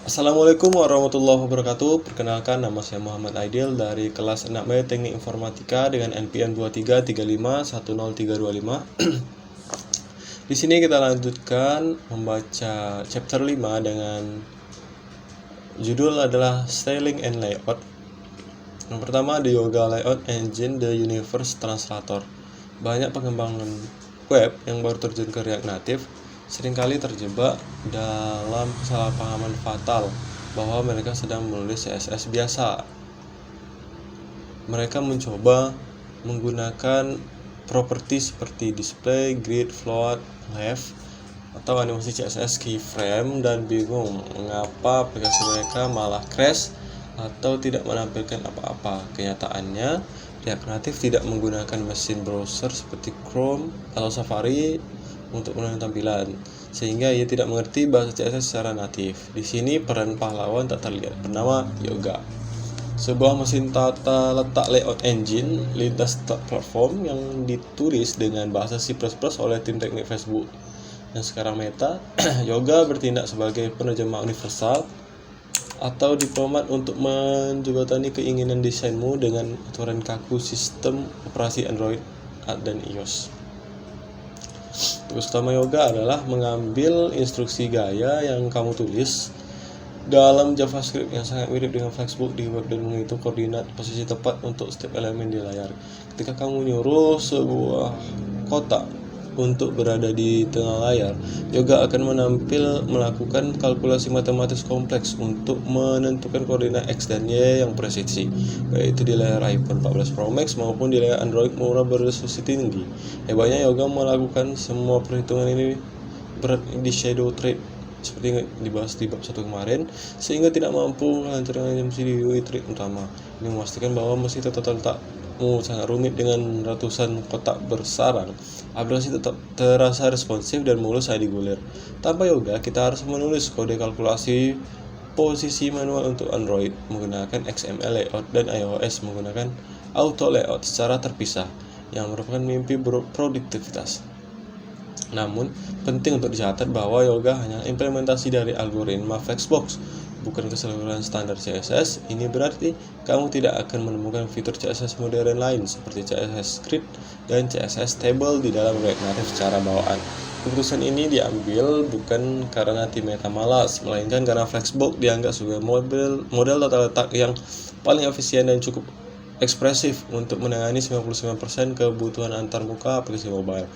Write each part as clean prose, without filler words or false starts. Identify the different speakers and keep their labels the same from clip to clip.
Speaker 1: Assalamualaikum warahmatullahi wabarakatuh. Perkenalkan, nama saya Muhammad Aidil dari kelas 6B Teknik Informatika dengan NPM 23351035. Di sini kita lanjutkan membaca chapter 5 dengan judul adalah Styling and Layout. Yang pertama, The Yoga Layout Engine, The Universe Translator. Banyak pengembangan web yang baru terjun ke React Native seringkali terjebak dalam kesalahpahaman fatal bahwa mereka sedang menulis CSS biasa. Mereka mencoba menggunakan properti seperti display, grid, float, left, atau animasi CSS keyframe dan bingung mengapa aplikasi mereka malah crash atau tidak menampilkan apa-apa. Kenyataannya, React Native tidak menggunakan mesin browser seperti Chrome atau Safari untuk menentukan tampilan, sehingga ia tidak mengerti bahasa CSS secara natif. Di sini peran pahlawan tak terlihat, bernama Yoga, sebuah mesin tata letak layout engine lintas platform yang ditulis dengan bahasa C++ oleh tim teknik Facebook yang sekarang Meta. Yoga bertindak sebagai penerjemah universal atau diplomat untuk menjembatani keinginan desainmu dengan aturan kaku sistem operasi Android dan iOS. Tugas utama Yoga adalah mengambil instruksi gaya yang kamu tulis dalam JavaScript yang sangat mirip dengan Flexbook di web dan menghitung koordinat posisi tepat untuk setiap elemen di layar. Ketika kamu nyuruh sebuah kotak untuk berada di tengah layar, Yoga akan melakukan kalkulasi matematis kompleks untuk menentukan koordinat X dan Y yang presisi, yaitu di layar iPhone 14 Pro Max maupun di layar Android murah beresolusi tinggi. Hebatnya, Yoga melakukan semua perhitungan ini di shadow trade seperti yang dibahas di bab 1 kemarin, sehingga tidak mampu menghancurkan asumsi di UI trade utama. Ini memastikan bahwa meski terletak sangat rumit dengan ratusan kotak bersarang, aplikasi tetap terasa responsif dan mulus saat digulir. Tanpa Yoga, kita harus menulis kode kalkulasi posisi manual untuk Android menggunakan XML layout dan iOS menggunakan auto layout secara terpisah, yang merupakan mimpi produktivitas. Namun, penting untuk dicatat bahwa Yoga hanya implementasi dari algoritma Flexbox, bukan keseluruhan standar CSS. Ini berarti kamu tidak akan menemukan fitur CSS modern lain seperti CSS script dan CSS table di dalam React Native secara bawaan. Keputusan ini diambil bukan karena tim Meta malas, melainkan karena Flexbox dianggap sebagai model tata letak yang paling efisien dan cukup ekspresif untuk menangani 99% kebutuhan antarmuka aplikasi mobile.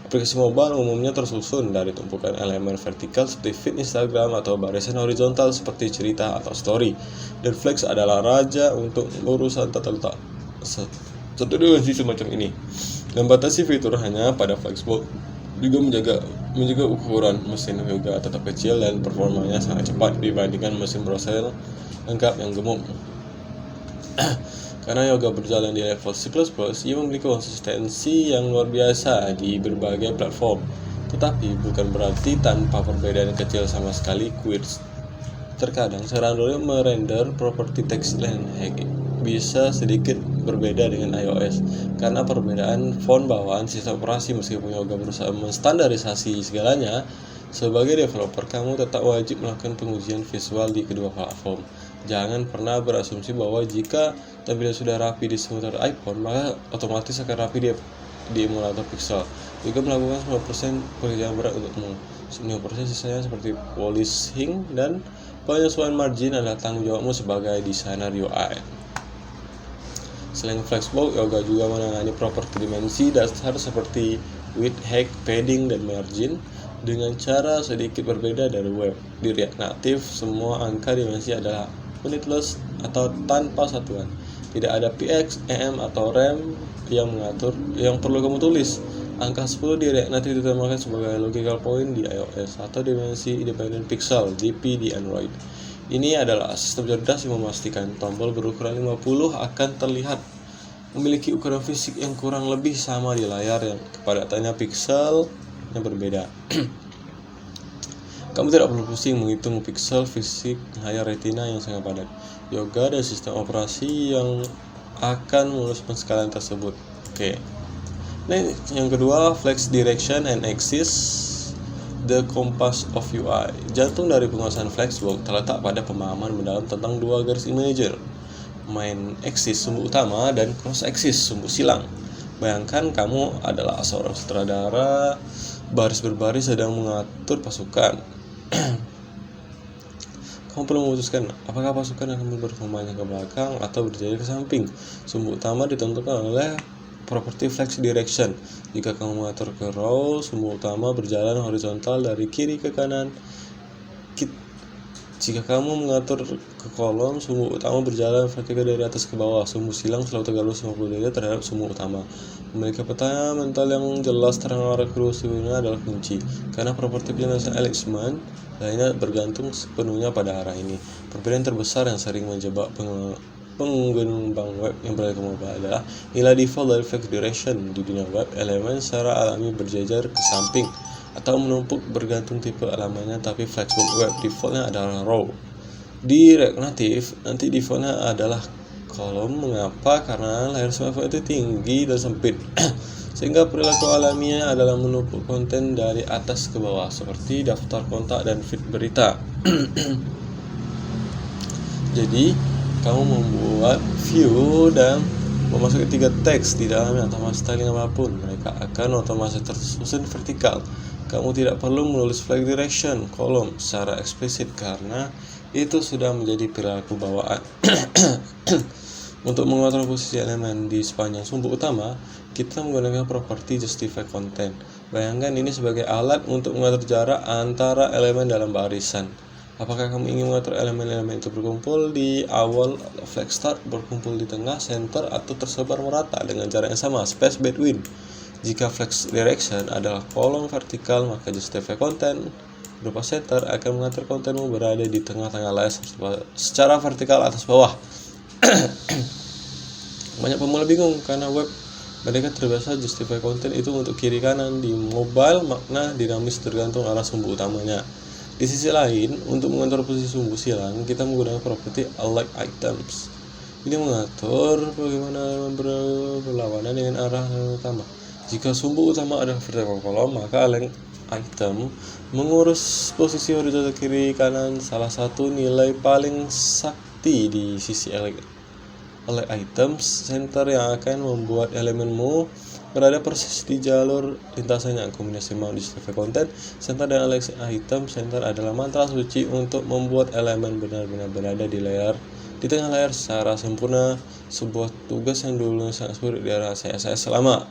Speaker 1: Aplikasi mobile umumnya tersusun dari tumpukan elemen vertikal seperti feed Instagram atau barisan horizontal seperti cerita atau story. Dan Flex adalah raja untuk urusan tata letak satu dimensi semacam ini. Membatasi fitur hanya pada Flexbox juga menjaga ukuran mesin Yoga tetap kecil dan performanya sangat cepat dibandingkan mesin browser lengkap yang gemuk. Karena Yoga berjalan di level C++, ia memiliki konsistensi yang luar biasa di berbagai platform. Tetapi bukan berarti tanpa perbedaan kecil sama sekali. Queries terkadang secara Android merender properti text length bisa sedikit berbeda dengan iOS karena perbedaan font bawaan sistem operasi. Meskipun Yoga berusaha menstandarisasi segalanya, sebagai developer kamu tetap wajib melakukan pengujian visual di kedua platform. Jangan pernah berasumsi bahwa jika tampilan sudah rapi di simulator iPhone, maka otomatis akan rapi di emulator Pixel. Juga melakukan 90% pekerjaan berat untukmu. 90% sisanya seperti polishing dan penyesuaian margin adalah tanggung jawabmu sebagai desainer UI. Selain Flexbox, Yoga juga menangani properti dimensi dasar seperti width, height, padding, dan margin dengan cara sedikit berbeda dari web. Di React Native, semua angka dimensi adalah unitless atau tanpa satuan. Tidak ada px, em, atau rem yang perlu kamu tulis. Angka 10 di React Native ditambahkan sebagai logical point di iOS atau dimensi independent pixel (DP) di Android. Ini adalah sistem cerdas yang memastikan tombol berukuran 50 akan terlihat memiliki ukuran fisik yang kurang lebih sama di layar yang kepadatannya pixel yang berbeda. Kamu tidak perlu pusing menghitung pixel fisik layar retina yang sangat padat. Yoga dan sistem operasi yang akan meluluskan skala tersebut. Oke. Nah, yang kedua, Flex Direction and Axis. the compass of UI. Jantung dari penguasaan Flexbox terletak pada pemahaman mendalam tentang dua garis imager, main axis sumbu utama dan cross axis sumbu silang. Bayangkan kamu adalah seorang sutradara, baris berbaris sedang mengatur pasukan. Kamu perlu memutuskan apakah pasukan akan berkembang ke belakang atau berjalan ke samping. Sumbu utama ditentukan oleh properti flex direction. Jika kamu mengatur ke row, sumbu utama berjalan horizontal dari kiri ke kanan. Jika kamu mengatur ke kolom, sumbu utama berjalan vertikal dari atas ke bawah. Sumbu silang selalu tegak lurus 50 derajat terhadap sumbu utama. Memiliki peta mental yang jelas terang arah kedua sumbunya adalah kunci, karena properti penjelasan alignment lainnya bergantung sepenuhnya pada arah ini. Perbedaan terbesar yang sering menjebak pengembang web yang beralih ke mobile adalah nilai default dari flex direction. Di dunia web, elemen secara alami berjajar ke samping atau menumpuk bergantung tipe halamannya, tapi Flexbox web defaultnya adalah row. Di React Native nanti defaultnya adalah kolom. Mengapa? Karena layar smartphone itu tinggi dan sempit sehingga perilaku alaminya adalah menumpuk konten dari atas ke bawah seperti daftar kontak dan feed berita. Jadi kamu membuat view dan memasuki 3 teks di dalamnya tanpa styling apapun, mereka akan otomatis tersusun vertikal. Kamu tidak perlu menulis flag direction kolom secara eksplisit karena itu sudah menjadi perilaku bawaan. Untuk mengatur posisi elemen di sepanjang sumbu utama, kita menggunakan properti justify content. Bayangkan ini sebagai alat untuk mengatur jarak antara elemen dalam barisan. Apakah kamu ingin mengatur elemen-elemen itu berkumpul di awal flag start, berkumpul di tengah, center, atau tersebar merata dengan jarak yang sama, space between? Jika flex direction adalah kolom vertikal, maka justify content berupa center akan mengatur kontenmu berada di tengah-tengah layar secara vertikal atas bawah. Banyak pemula bingung karena web mereka terbiasa justify content itu untuk kiri kanan. Di mobile, makna dinamis tergantung arah sumbu utamanya. Di sisi lain, untuk mengatur posisi sumbu silang, kita menggunakan properti align items. Ini mengatur bagaimana berlawanan dengan arah utama. Jika sumbu utama adalah vertical kolom, maka align item mengurus posisi horizontal kiri kanan. Salah satu nilai paling sakti di sisi align items center yang akan membuat elemenmu berada persis di jalur lintasannya. Kombinasi mau justify content center dan align item center adalah mantra suci untuk membuat elemen benar-benar berada di tengah layar secara sempurna, sebuah tugas yang dulu sangat sulit di era CSS lama.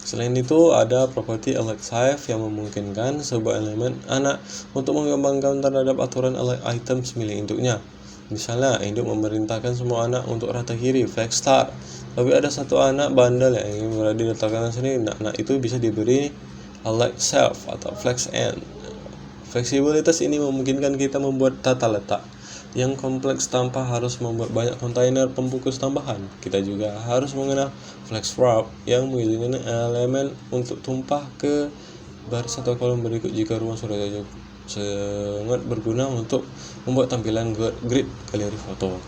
Speaker 1: Selain itu, ada properti align safe yang memungkinkan sebuah elemen anak untuk mengembangkan terhadap aturan align items milik induknya. Misalnya, induk memerintahkan semua anak untuk rata kiri, flex start. Tapi ada satu anak bandel yang ingin berada di letak kanan sendiri. Anak itu bisa diberi align self atau flex end. Fleksibilitas ini memungkinkan kita membuat tata letak yang kompleks tanpa harus membuat banyak kontainer pembungkus tambahan. Kita juga harus mengenal flex wrap yang mengizinkan elemen untuk tumpah ke baris atau kolom berikut jika ruang sudah sangat berguna untuk membuat tampilan grid galeri foto.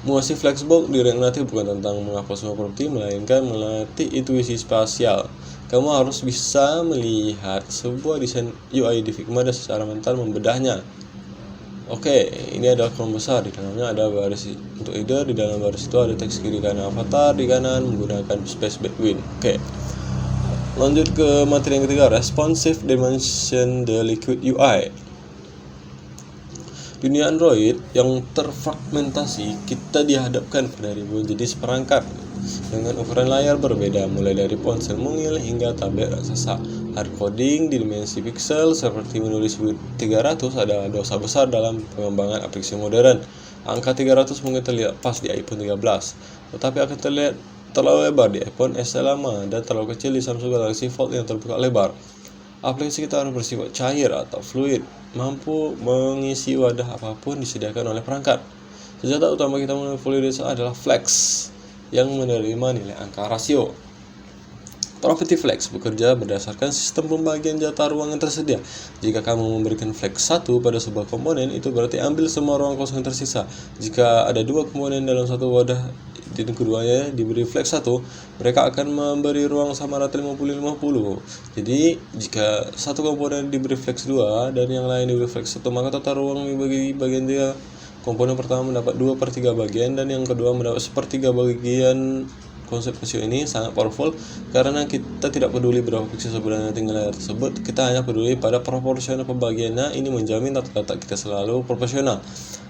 Speaker 1: Menguasai Flexbox di React Native bukan tentang menghapus semua properti, melainkan melatih intuisi spasial. Kamu harus bisa melihat sebuah desain UI di Figma dan secara mental membedahnya. Oke, ini adalah kolom besar, di dalamnya ada baris untuk header, di dalam baris itu ada teks kiri kanan avatar, di kanan menggunakan space between. Oke, lanjut ke materi yang ketiga, responsive dimension the liquid UI. Dunia Android yang terfragmentasi, kita dihadapkan pada ribuan jenis perangkat dengan ukuran layar berbeda, mulai dari ponsel mungil hingga tablet raksasa. Hardcoding di dimensi pixel seperti menulis width 300 adalah dosa besar dalam pengembangan aplikasi modern. Angka 300 mungkin terlihat pas di iPhone 13, tetapi akan terlihat terlalu lebar di iPhone SE lama dan terlalu kecil di Samsung Galaxy Fold yang terbuka lebar. Aplikasi kita harus bersifat cair atau fluid, mampu mengisi wadah apapun disediakan oleh perangkat. Senjata utama kita menuju fluidity adalah flex yang menerima nilai angka rasio. Property flex bekerja berdasarkan sistem pembagian jatah ruang yang tersedia. Jika kamu memberikan flex 1 pada sebuah komponen, itu berarti ambil semua ruang kosong yang tersisa. Jika ada 2 komponen dalam satu wadah dan keduanya diberi flex 1, mereka akan memberi ruang sama rata 50-50. Jadi jika satu komponen diberi flex 2 dan yang lain diberi flex 1, maka total ruang dibagi bagian 3. Komponen pertama mendapat 2/3 bagian dan yang kedua mendapat 1/3 bagian. Konsep rasio ini sangat powerful karena kita tidak peduli berapa pixel sebenarnya tinggal layar tersebut, kita hanya peduli pada proporsional pembagiannya. Ini menjamin data-data kita selalu proporsional,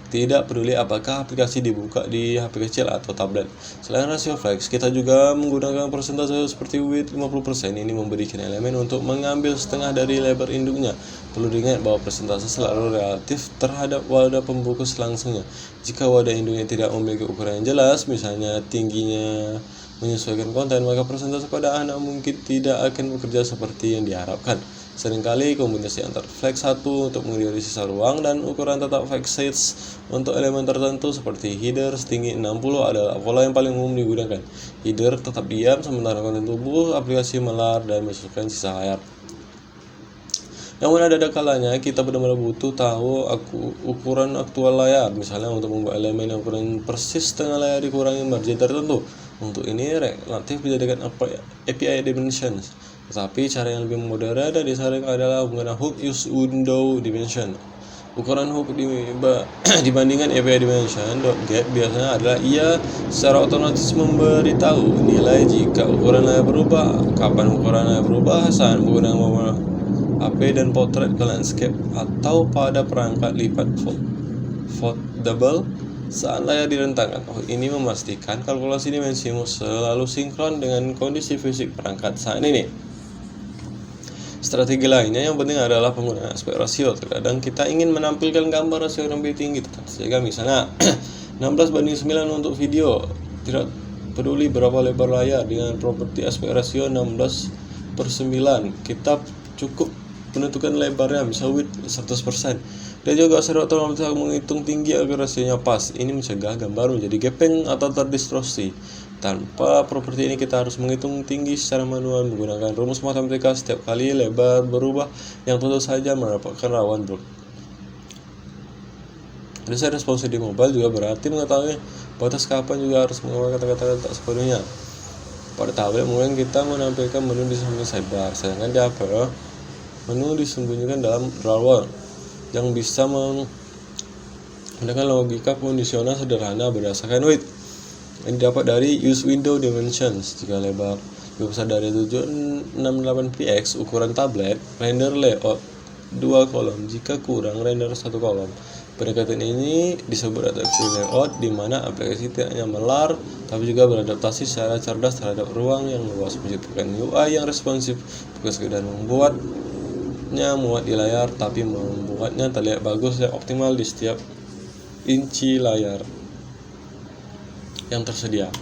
Speaker 1: tidak peduli apakah aplikasi dibuka di HP kecil atau tablet. Selain rasio flex, kita juga menggunakan persentase seperti width 50%. Ini memberikan elemen untuk mengambil setengah dari lebar induknya. Perlu diingat bahwa persentase selalu relatif terhadap wadah pembungkus langsungnya. Jika wadah induknya tidak memiliki ukuran yang jelas, misalnya tingginya menyesuaikan konten, maka persentase pada anak mungkin tidak akan bekerja seperti yang diharapkan. Seringkali kombinasi antara flex 1 untuk menghindari sisa ruang dan ukuran tetap fixed untuk elemen tertentu seperti header setinggi 60 adalah pola yang paling umum digunakan. Header tetap diam sementara konten tubuh aplikasi melar dan menyesuaikan sisa layar. Namun ada kalanya kita benar-benar butuh tahu ukuran aktual layar. Misalnya untuk membuat elemen yang ukuran persis setengah layar dikurangi margin tertentu. Untuk ini relatif dijadikan API dimensions. Tetapi cara yang lebih modern dan disarankan adalah menggunakan hook use window dimension. Ukuran hook dibandingkan API dimension .get biasanya adalah ia secara otomatis memberitahu nilai jika ukuran layar berubah, kapan ukuran layar berubah, saat menggunakan HP dan portrait ke landscape, atau pada perangkat lipat foldable saat layar direntangkan. Ini memastikan kalkulasi dimensimu selalu sinkron dengan kondisi fisik perangkat saat ini. Strategi lainnya yang penting adalah penggunaan aspek rasio. Terkadang kita ingin menampilkan gambar rasio yang lebih tinggi, sehingga misalnya 16:9 untuk video. Tidak peduli berapa lebar layar, dengan properti aspek rasio 16/9 kita cukup menentukan lebarnya, misal width 100%. Dan juga secara otomatis menghitung tinggi agar rasionya pas. Ini mencegah gambar menjadi gaping atau terdistorsi. Tanpa properti ini kita harus menghitung tinggi secara manual menggunakan rumus matematika setiap kali lebar berubah, yang tentu saja mendapatkan rawan bug. Desain responsif di mobile juga berarti mengetahui batas kapan juga harus menggunakan kata-kata tak sepenuhnya. Pada tablet mungkin kita menampilkan menu di samping sidebar, sedangkan di HP menu disembunyikan dalam drawer yang bisa menggunakan logika kondisional sederhana berdasarkan width yang didapat dari use window dimensions. Jika lebar lebih besar dari 768px ukuran tablet, render layout 2 kolom, jika kurang render 1 kolom. Pendekatan ini disebut adaptive layout, di mana aplikasi tidak hanya melar tapi juga beradaptasi secara cerdas terhadap ruang yang luas, menciptakan UI yang responsif, bukan sekedar membuatnya muat di layar, tapi membuatnya terlihat bagus dan optimal di setiap inci layar yang tersedia.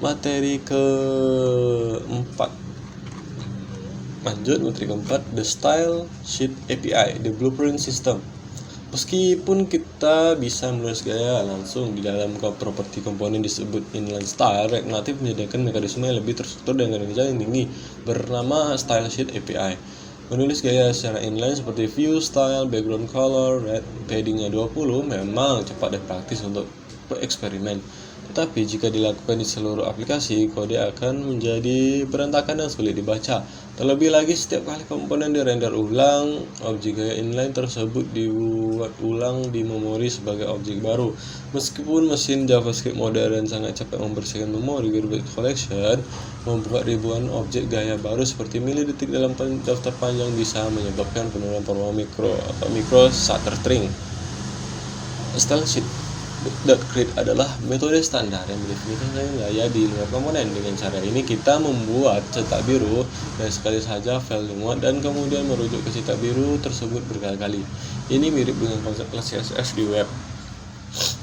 Speaker 1: Materi keempat, lanjut materi keempat, the style sheet API, the blueprint system. Meskipun kita bisa menulis gaya langsung di dalam properti komponen disebut inline style, React Native menyediakan mekanisme yang lebih terstruktur dan kinerja yang tinggi bernama style sheet API. Menulis gaya secara inline seperti view, style, background color, red, paddingnya 20 memang cepat dan praktis untuk bereksperimen. Tetapi jika dilakukan di seluruh aplikasi, kode akan menjadi berantakan dan sulit dibaca. Terlebih lagi, setiap kali komponen dirender ulang, objek gaya inline tersebut dibuat ulang di memori sebagai objek baru. Meskipun mesin JavaScript modern sangat cepat membersihkan memori garbage collection, membuat ribuan objek gaya baru seperti milidetik dalam daftar panjang bisa menyebabkan penurunan performa micro starter string. Style sheet .create adalah metode standar yang mendefinisikan gaya di luar komponen. Dengan cara ini kita membuat cetak biru dan sekali saja file dimuat dan kemudian merujuk ke cetak biru tersebut berkali-kali. Ini mirip dengan konsep kelas CSS di web.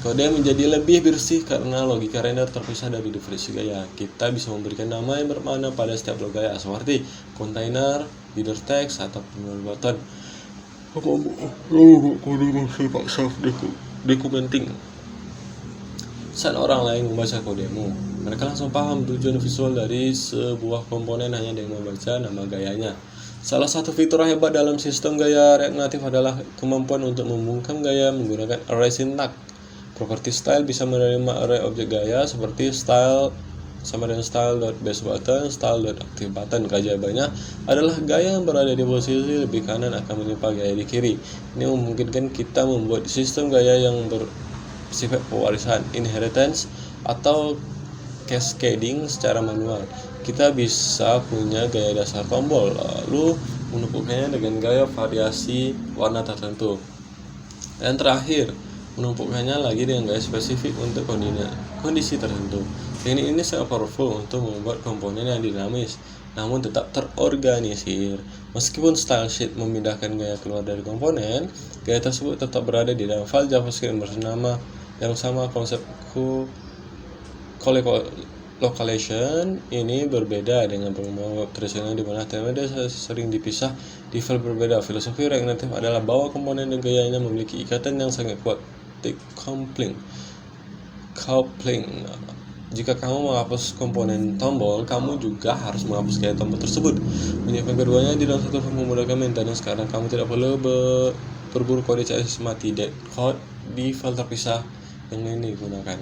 Speaker 1: Kode menjadi lebih bersih karena logika render terpisah dari definisi gaya. Kita bisa memberikan nama yang bermakna pada setiap blok gaya seperti container, header text, atau button. Kode bersifat self-decoupling. Saat orang lain membaca kodemu, mereka langsung paham tujuan visual dari sebuah komponen hanya dengan membaca nama gayanya. Salah satu fitur hebat dalam sistem gaya React Native adalah kemampuan untuk membungkam gaya menggunakan array syntax. Properti style bisa menerima array objek gaya seperti style sama dengan style.baseButton, style.activeButton. Keajaibannya adalah gaya yang berada di posisi lebih kanan akan menimpa gaya di kiri. Ini memungkinkan kita membuat sistem gaya yang bersifat pewarisan, inheritance, atau cascading secara manual. Kita bisa punya gaya dasar tombol, lalu menumpukkannya dengan gaya variasi warna tertentu. Dan terakhir, menumpukkannya lagi dengan gaya spesifik untuk kondisi tertentu. Teknik ini sangat powerful untuk membuat komponen yang dinamis, namun tetap terorganisir. Meskipun style sheet memindahkan gaya keluar dari komponen, gaya tersebut tetap berada di dalam file JavaScript yang sama. Konsep localization ini berbeda dengan pengembangan web tradisional di mana metode sering dipisah di file berbeda. Filosofi React Native adalah bahwa komponen dan gayanya memiliki ikatan yang sangat kuat. Coupling. Jika kamu menghapus komponen tombol, kamu juga harus menghapus gaya tombol tersebut. Menyimpan keduanya di dalam satu file memudahkan maintenance. Sekarang kamu tidak perlu berburu kode CSS mati dead code di file terpisah yang ini digunakan.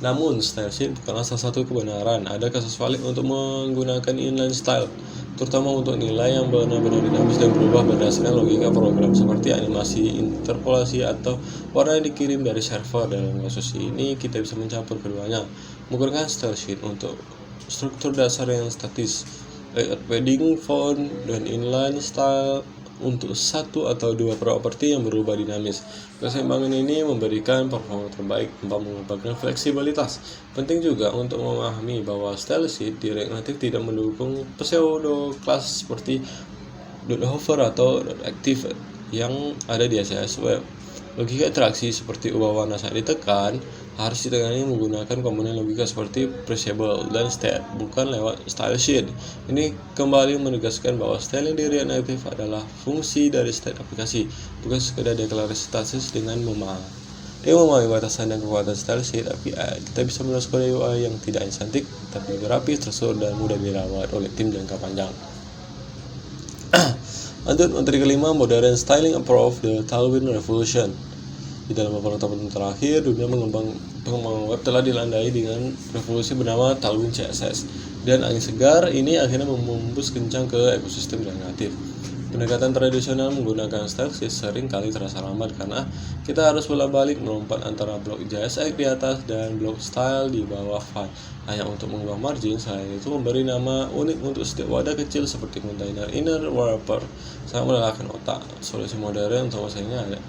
Speaker 1: Namun, style sheet bukanlah salah satu kebenaran. Ada kasus valid untuk menggunakan inline style, terutama untuk nilai yang benar-benar dinamis dan berubah berdasarkan logika program seperti animasi, interpolasi, atau warna yang dikirim dari server. Dalam kasus ini, kita bisa mencampur keduanya, menggunakan style sheet untuk struktur dasar yang statis, layout padding, font, dan inline style untuk satu atau dua properti yang berubah dinamis. Keseimbangan ini memberikan performa terbaik tanpa mengubahkan fleksibilitas. Penting juga untuk memahami bahwa style sheet di React Native tidak mendukung pseudo class seperti .hover atau .active yang ada di CSS web. Logika interaksi seperti ubah warna saat ditekan harus ditangani menggunakan komponen logika seperti preseable dan state, bukan lewat style sheet. Ini kembali menegaskan bahwa styling di React Native adalah fungsi dari state aplikasi, bukan sekedar deklarasi status. Dengan memahami batasan dan kekuatan style sheet API, kita bisa menulis kode UI yang tidak cantik, tapi lebih rapi, tersusun, dan mudah dirawat oleh tim jangka panjang. Lanjut, materi kelima, modern styling approach the Tailwind Revolution. Di dalam beberapa tahun terakhir, dunia pengembangan web telah dilandai dengan revolusi bernama Tailwind CSS. Dan angin segar ini akhirnya membus kencang ke ekosistem React Native. Pendekatan tradisional menggunakan style sheet sering kali terasa lambat karena kita harus bolak-balik melompat antara blok JSX di atas dan blok style di bawah file hanya untuk mengubah margin. Selain itu, memberi nama unik untuk setiap wadah kecil seperti container inner wrapper sangat melelahkan otak. Solusi modern untuk masalahnya ada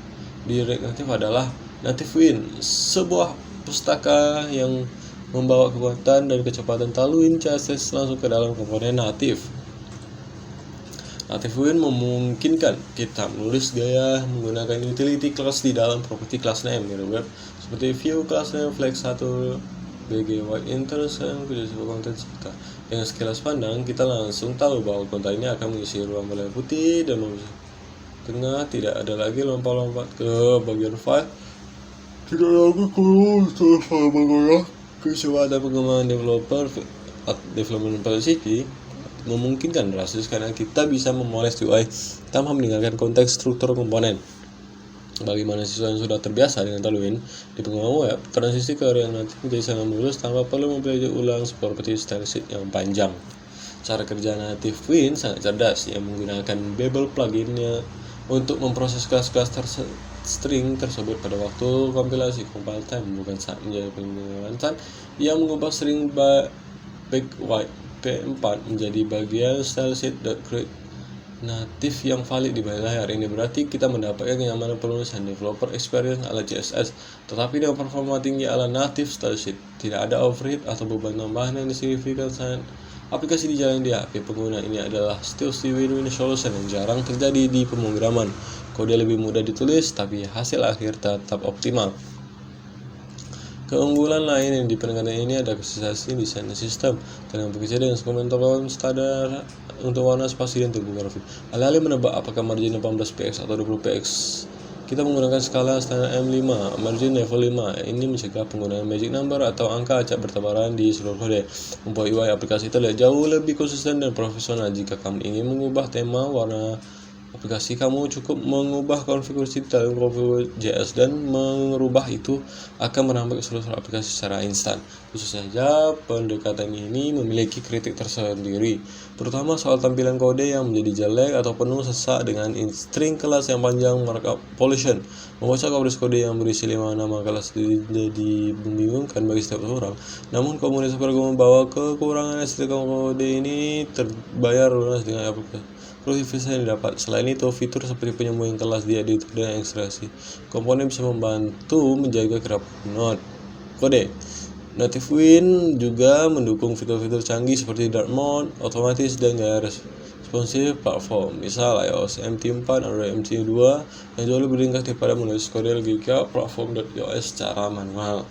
Speaker 1: di React Native adalah Nativewin, sebuah pustaka yang membawa kekuatan dan kecepatan Tailwind CSS langsung ke dalam komponen native. Nativewin memungkinkan kita menulis gaya menggunakan utility class di dalam property class name di web seperti view class name flex 1 bg white intersection content kita. Dengan sekilas pandang kita langsung tahu bahwa konten ini akan mengisi ruang belai putih dan tengah, tidak ada lagi lompat-lompat ke bagian file, tidak lagi ke file menggoyah. Kesuatan pengembangan development velocity memungkinkan drastis karena kita bisa memoles UI tanpa meninggalkan konteks struktur komponen. Bagi mahasiswa yang sudah terbiasa dengan Tailwind di pengembangan web, transisi ke React Native menjadi sangat mulus tanpa perlu mempelajari ulang seperti style sheet yang panjang. Cara kerja Nativewin sangat cerdas, yang menggunakan Babel plugin-nya untuk memproses kelas-kelas string tersebut pada waktu kompilasi compile time, bukan saat menjadi pengenalan yang mengubah string back white P4 menjadi bagian style sheet.create native yang valid di bawah layar. Ini berarti kita mendapatkan kenyamanan penulisan developer experience ala CSS, tetapi dengan performa tinggi ala native style sheet. Tidak ada overhead atau beban tambahan yang signifikan saat aplikasi dijalankan di HP pengguna. Ini adalah still win-win solution yang jarang terjadi di pemrograman. Kode lebih mudah ditulis, tapi hasil akhir tetap optimal. Keunggulan lain yang diperkenalkan ini ada konsistensi desain sistem dengan bekerja dengan komentar standar untuk warna spasi dan tipografik. Alih-alih menebak apakah margin 18px atau 20px, kita menggunakan skala standar M5, margin level 5. Ini mencegah penggunaan magic number atau angka acak bertebaran di seluruh kode, membuat UI aplikasi terlihat jauh lebih konsisten dan profesional. Jika kamu ingin mengubah tema warna aplikasi. Kamu cukup mengubah konfigurasi dalam config.js dan merubah itu akan menambah seluruh aplikasi secara instan. Khusus saja pendekatan ini memiliki kritik tersendiri, terutama soal tampilan kode yang menjadi jelek atau penuh sesak dengan string kelas yang panjang. Markup pollution, membaca kode yang berisi 5 nama kelas jadi membingungkan bagi setiap orang. Namun komunitas program membawa kekurangan estetika kode ini terbayar lunas dengan aplikasi yang didapat. Selain itu, fitur seperti penyembunyian kelas di editor dan ekstraksi komponen bisa membantu menjaga kerapian kode. Nativewin juga mendukung fitur-fitur canggih seperti dark mode, otomatis, dan gaya responsif platform. Misal iOS MT4, Android MT2 yang jauh lebih ringkas daripada menulis kode logika platform.iOS secara manual.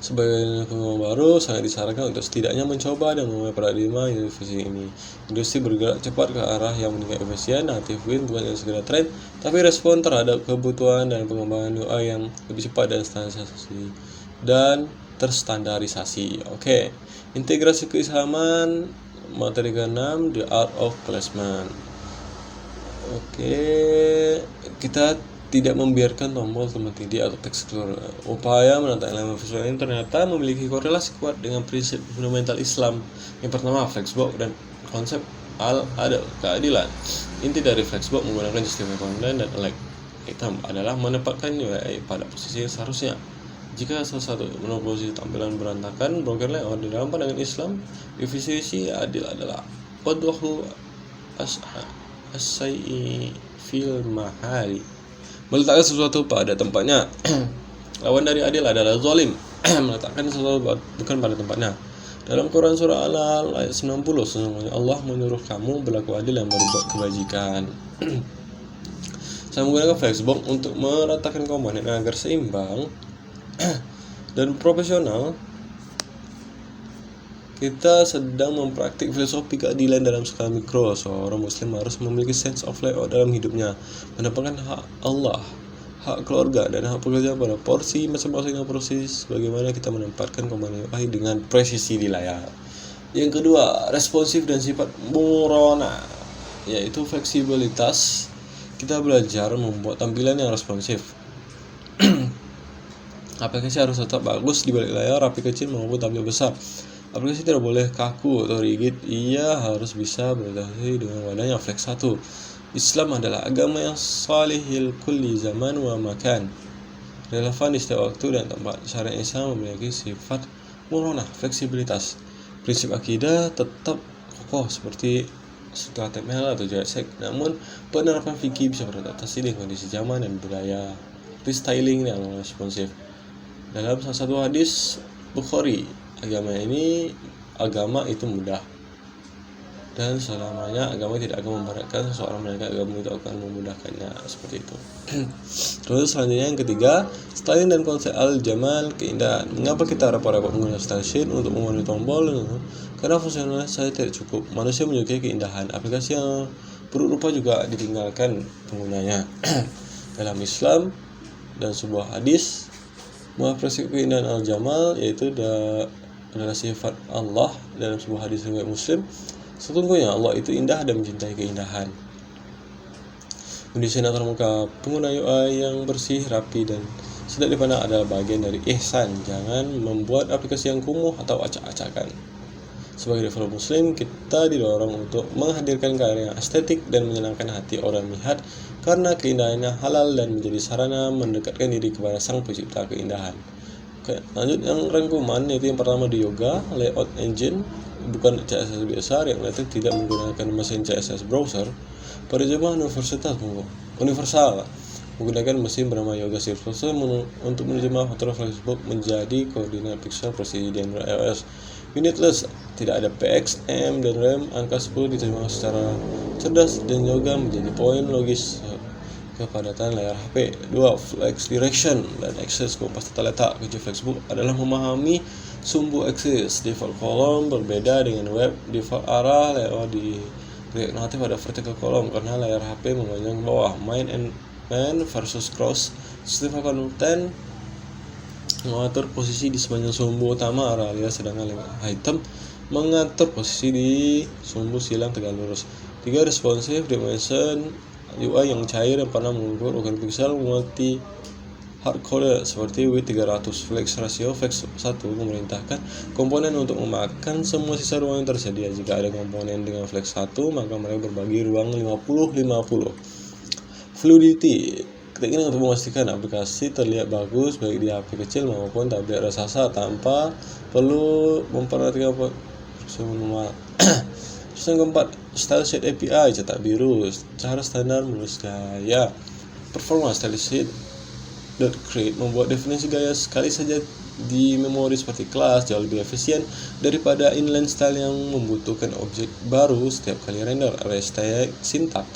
Speaker 1: Sebagai pengembang baru, sangat disarankan untuk setidaknya mencoba dan memulai paradigma inovasi ini. Industri bergerak cepat ke arah yang meningkat efisien. Nativewin bukan hanya sekedar tren, tapi respon terhadap kebutuhan dan pengembangan UI yang lebih cepat dan terstandarisasi. Oke. Integrasi keilhaman, materi ke-6, The Art of Placement. Oke, kita tidak membiarkan tombol teman titik atau text explorer. Upaya menata elemen visual ini ternyata memiliki korelasi kuat dengan prinsip fundamental Islam. Yang pertama, Flexbox dan konsep keadilan. Inti dari Flexbox menggunakan sistem konten dan elect item adalah menempatkan UI pada posisi yang seharusnya. Jika salah satu posisi tampilan berantakan, broken layout di dalam pandangan Islam, definisi adil adalah wadwahu as-sayyi fil mahali, meletakkan sesuatu pada tempatnya. Lawan dari adil adalah zalim, meletakkan sesuatu bukan pada tempatnya. Dalam Quran surah Al-An'am ayat 90, sesungguhnya Allah menyuruh kamu berlaku adil dan berbuat kebajikan. Saya menggunakan Flexbox untuk meratakan komponen agar seimbang dan profesional. Kita sedang mempraktik filosofi keadilan dalam skala mikro. Seorang muslim harus memiliki sense of layout dalam hidupnya, menempatkan hak Allah, hak keluarga, dan hak pekerjaan pada porsi masing-masing proses. Bagaimana kita menempatkan komponen UI dengan presisi di layar. Yang kedua, responsif dan sifat murona, yaitu fleksibilitas. Kita belajar membuat tampilan yang responsif. Aplikasi harus tetap bagus di balik layar, rapi kecil maupun tampil besar. Aplikasi tidak boleh kaku atau rigid, ia harus bisa beradaptasi dengan wadahnya. Flex 1. Islam adalah agama yang salihil kulli zaman wa makan, relevan di setiap waktu dan tempat. Syariat Islam memiliki sifat murona, fleksibilitas. Prinsip akidah tetap kokoh seperti HTML atau JavaScript, namun penerapan fikih bisa beradaptasi dengan kondisi zaman dan budaya. Restyling yang responsif. Dalam salah satu hadis Bukhari, agama itu mudah, dan selamanya agama tidak akan memberatkan seseorang, melainkan agama itu akan memudahkannya, seperti itu. Terus selanjutnya yang ketiga, styling dan konsep al-jamal, keindahan. Mengapa kita repot-repot menggunakan style sheet untuk memenuhi tombol? Karena fungsionalitas saya tidak cukup. Manusia menyukai keindahan. Aplikasi yang buruk rupa juga ditinggalkan penggunanya. Dalam Islam dan sebuah hadis mengapresiasi keindahan al-jamal, yaitu adalah sifat Allah dalam sebuah hadis riwayat Muslim. Sesungguhnya Allah itu indah dan mencintai keindahan. Mendesain latar muka pengguna UI yang bersih, rapi, dan sedap dipandang adalah bagian dari ihsan. Jangan membuat aplikasi yang kumuh atau acak-acakan. Sebagai developer Muslim, kita didorong untuk menghadirkan karya yang estetik dan menyenangkan hati orang melihat, karena keindahannya halal dan menjadi sarana mendekatkan diri kepada Sang Pencipta keindahan. Lanjut yang rangkuman, yaitu yang pertama di Yoga Layout Engine, bukan CSS biasa. React Native tidak menggunakan mesin CSS browser. Penerjemah universal menggunakan mesin bernama Yoga C++ untuk menerjemah faktor Flexbox menjadi koordinat pixel presisi di Android iOS. Unitless, tidak ada PXM dan RAM. Angka 10 diterjemahkan secara cerdas dan Yoga menjadi poin logis kepadatan layar HP. 2. Flex Direction dan Access kompas tata letak. Kunci Flexbox adalah memahami sumbu akses. Default column berbeda dengan web. Default arah lewat di React Native ada vertical column karena layar HP memanjang ke bawah. Main versus cross. Sistem konten mengatur posisi di sepanjang sumbu utama arah alias, sedangkan item mengatur posisi di sumbu silang tegak lurus. 3. Responsive dimension UI yang cair yang pernah mengukur ukuran pixel multi hardcoded seperti W300. Flex ratio Flex 1 memerintahkan komponen untuk memakan semua sisa ruang yang tersedia. Jika ada komponen dengan Flex 1, maka mereka berbagi ruang 50-50. Fluidity teknik untuk memastikan aplikasi terlihat bagus baik di HP kecil maupun tablet raksasa tanpa perlu memperhatikan semua. Sistem keempat, Style Sheet API cetak biru, cara standar menulis gaya. Performa Style Sheet .create membuat definisi gaya sekali saja di memori seperti kelas jauh lebih efisien daripada inline style yang membutuhkan objek baru setiap kali render. Alias sintak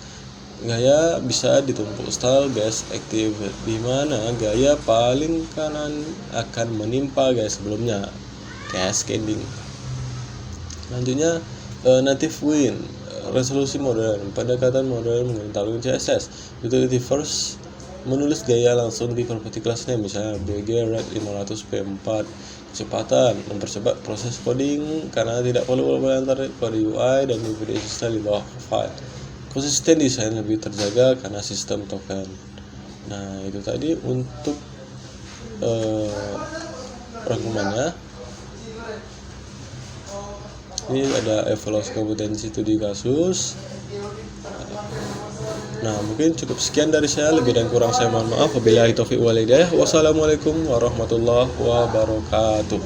Speaker 1: gaya bisa ditumpuk style base active, di mana gaya paling kanan akan menimpa gaya sebelumnya, cascading. Selanjutnya native win, resolusi modern, pendekatan modern menggunakan CSS. Utility first menulis gaya langsung di properti kelasnya, misalnya BG Rect 500 P4. Kecepatan mempercepat proses coding karena tidak perlu bolak-balik antara kode UI dan DVD style di bawah file. Konsisten desain lebih terjaga karena sistem token. Nah, itu tadi untuk rangkumannya. Ini ada evaluasi kompetensi studi kasus. Nah, mungkin cukup sekian dari saya. Lebih dan kurang saya mohon maaf. Wabillahi taufiq wal hidayah. Wassalamualaikum warahmatullahi wabarakatuh.